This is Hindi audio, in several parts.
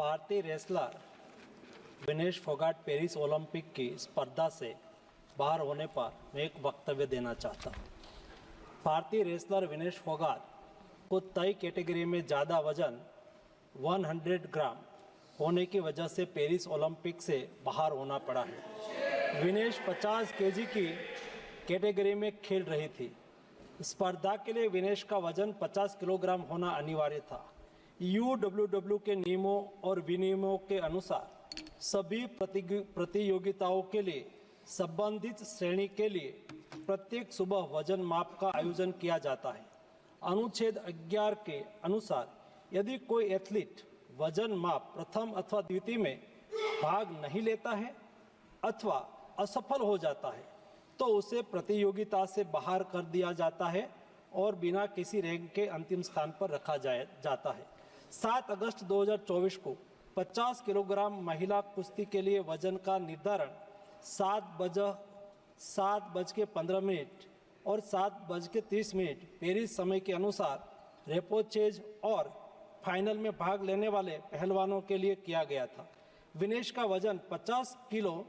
भारतीय wrestler Vinesh Phogat Paris Olympic की स्पर्धा से बाहर होने पर मैं एक वक्तव्य देना चाहता हूँ। भारतीय रेसलर विनेश फोगाट को तय कैटेगरी में ज़्यादा वजन 100 ग्राम होने की वजह से पेरिस ओलंपिक से बाहर होना पड़ा है। विनेश 50 केजी की कैटेगरी में खेल रही थी। स्पर्धा के लिए विनेश का वजन 50 किलोग्राम होना अनिवार्य था। यूडब्ल्यूडब्ल्यू के नियमों और विनियमों के अनुसार सभी प्रतियोगिताओं के लिए संबंधित श्रेणी के लिए प्रत्येक सुबह वजन माप का आयोजन किया जाता है। अनुच्छेद 11 के अनुसार यदि कोई एथलीट वजन माप प्रथम अथवा द्वितीय में भाग नहीं लेता है अथवा असफल हो जाता है तो उसे प्रतियोगिता से बाहर कर दिया जाता है और बिना किसी रैंक के अंतिम स्थान पर रखा जाता है। 7 अगस्त 2024 को 50 किलोग्राम महिला कुश्ती के लिए वजन का निर्धारण 7:15 और 7:30 पेरिस समय के अनुसार रेपोचेज और फाइनल में भाग लेने वाले पहलवानों के लिए किया गया था। विनेश का वजन 50 किलो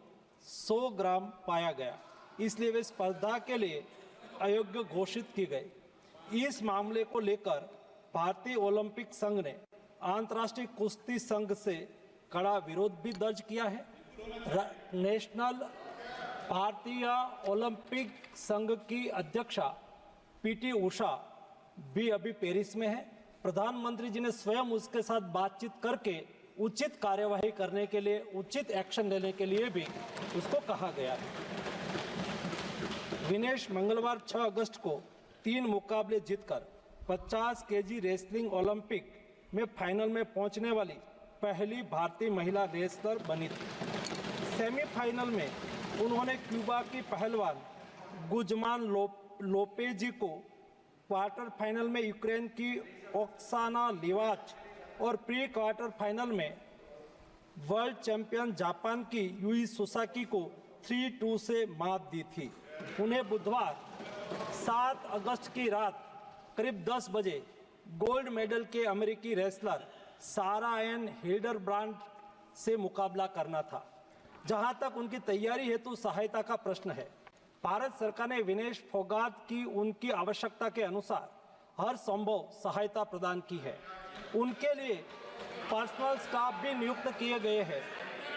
100 ग्राम पाया गया, इसलिए वे स्पर्धा के लिए अयोग्य घोषित की गई। इस मामले को लेकर भारतीय ओलंपिक संघ ने अंतर्राष्ट्रीय कुश्ती संघ से कड़ा विरोध भी दर्ज किया है। नेशनल भारतीय ओलंपिक संघ की अध्यक्षा पीटी उषा भी अभी पेरिस में है। प्रधानमंत्री जी ने स्वयं उसके साथ बातचीत करके उचित कार्यवाही करने के लिए, उचित एक्शन लेने के लिए भी उसको कहा गया है। विनेश मंगलवार 6 अगस्त को 3 मुकाबले जीतकर 50 केजी रेसलिंग ओलंपिक में फाइनल में पहुंचने वाली पहली भारतीय महिला रेसलर बनी थी। सेमीफाइनल में उन्होंने क्यूबा की पहलवान गुजमान लोपेजी को, क्वार्टर फाइनल में यूक्रेन की ओक्साना लिवाच और प्री क्वार्टर फाइनल में वर्ल्ड चैंपियन जापान की यूई सुसाकी को 3-2 से मात दी थी। उन्हें बुधवार 7 अगस्त की रात करीब 10 बजे गोल्ड मेडल के अमेरिकी रेसलर सारा एन हिल्डरब्रांड से मुकाबला करना था। जहां तक उनकी तैयारी हेतु सहायता का प्रश्न है, भारत सरकार ने विनेश फोगाट की उनकी आवश्यकता के अनुसार हर संभव सहायता प्रदान की है। उनके लिए पर्सनल स्टाफ भी नियुक्त किए गए हैं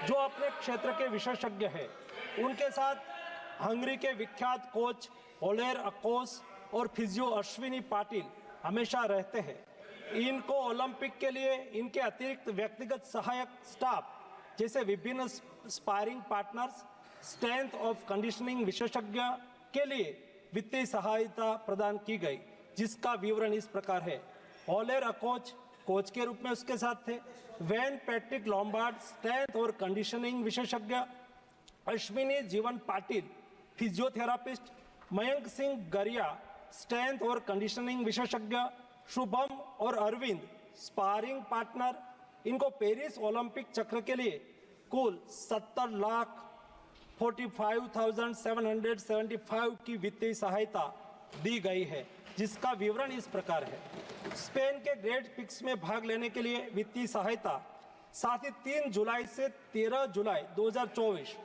जो अपने क्षेत्र के विशेषज्ञ हैं। उनके साथ हंगरी के विख्यात कोच ओलेर अकोस और फिजियो अश्विनी पाटिल हमेशा रहते हैं। इनको ओलंपिक के लिए इनके अतिरिक्त व्यक्तिगत सहायक स्टाफ जैसे विभिन्न sparring partners, strength of conditioning विशेषज्ञ के लिए वित्तीय सहायता प्रदान की गई, जिसका विवरण इस प्रकार है। ओलेर अकोच कोच के रूप में उसके साथ थे, वैन पैट्रिक लॉम्बार्ड स्ट्रेंथ और कंडीशनिंग विशेषज्ञ, अश्विनी जीवन पाटिल फिजियोथेरापिस्ट, मयंक सिंह गरिया स्ट्रेंथ और कंडीशनिंग विशेषज्ञ, शुभम और अरविंद स्पारिंग पार्टनर। इनको पेरिस ओलंपिक चक्र के लिए कुल 70,45,775 की वित्तीय सहायता दी गई है, जिसका विवरण इस प्रकार है। स्पेन के ग्रेट पिक्स में भाग लेने के लिए वित्तीय सहायता, साथ ही 3 जुलाई से 13 जुलाई 2024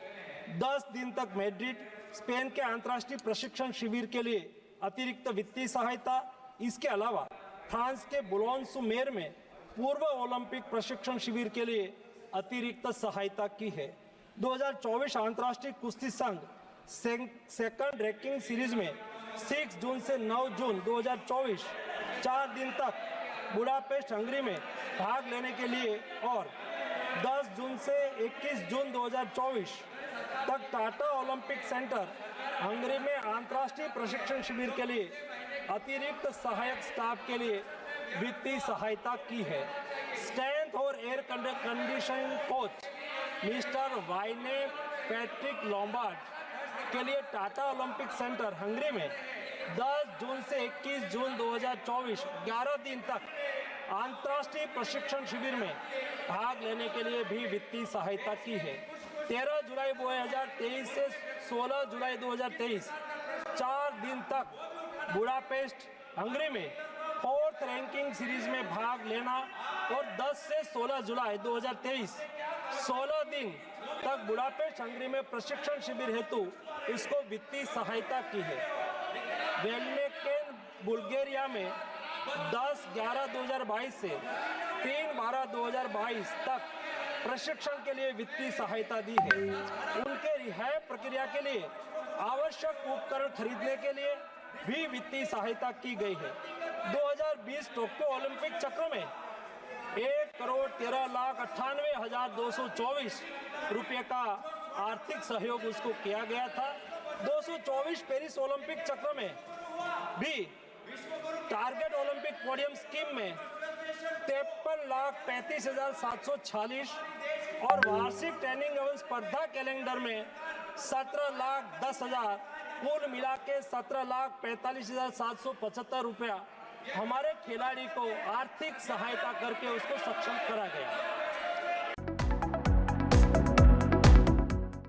10 दिन तक मैड्रिड, स्पेन के अंतर्राष्ट्रीय प्रशिक्षण शिविर के लिए अतिरिक्त वित्तीय सहायता। इसके अलावा फ्रांस के बुलोन-सू-मेर में पूर्व ओलंपिक प्रशिक्षण शिविर के लिए अतिरिक्त सहायता की है। 2024 अंतर्राष्ट्रीय कुश्ती संघ सेकंड रैंकिंग सीरीज में 6 जून से 9 जून 2024 4 दिन तक बुडापेस्ट हंगरी में भाग लेने के लिए और 10 जून से 21 जून 2024 तक टाटा ओलंपिक सेंटर हंगरी में अंतर्राष्ट्रीय प्रशिक्षण शिविर के लिए अतिरिक्त सहायक स्टाफ के लिए वित्तीय सहायता की है। स्ट्रेंथ और air conditioning coach mister Wayne Patrick Lombard के लिए टाटा ओलंपिक सेंटर हंगरी में 10 जून से 21 जून 2024 11 दिन तक अंतर्राष्ट्रीय प्रशिक्षण शिविर में भाग लेने के लिए भी वित्तीय सहायता की है। 13 जुलाई 2023 से 16 जुलाई 2023 4 दिन तक बुडापेस्ट हंगरी में 4th डेथ रैंकिंग सीरीज में भाग लेना और 10 से 16 जुलाई 2023 16 दिन तक बुडापेस्ट हंगरी में प्रशिक्षण शिविर हेतु इसको वित्तीय सहायता की है। वेलनेकेन बुल्गारिया में 10/11/2022 से 3/12/2022 तक प्रशिक्षण के लिए वित्तीय सहायता दी है। उनके रिहाई प्रक्रिया के लिए आवश्यक उपकरण खरीदने के लिए भी वित्तीय सहायता की गई है। 2020 टोक्यो ओलंपिक चक्र में 1,13,98,224 रुपये का आर्थिक सहयोग उसको किया गया था। 224 पेरिस ओलंपिक चक्र में भी टारगेट ओलंपिक पोडियम स्कीम में 53,35,746 और वार्षिक ट्रेनिंग एवं स्पर्धा कैलेंडर में 17,10,000 कुल मिला के 17,45,775 रुपया हमारे खिलाड़ी को आर्थिक सहायता करके उसको सक्षम करा गया।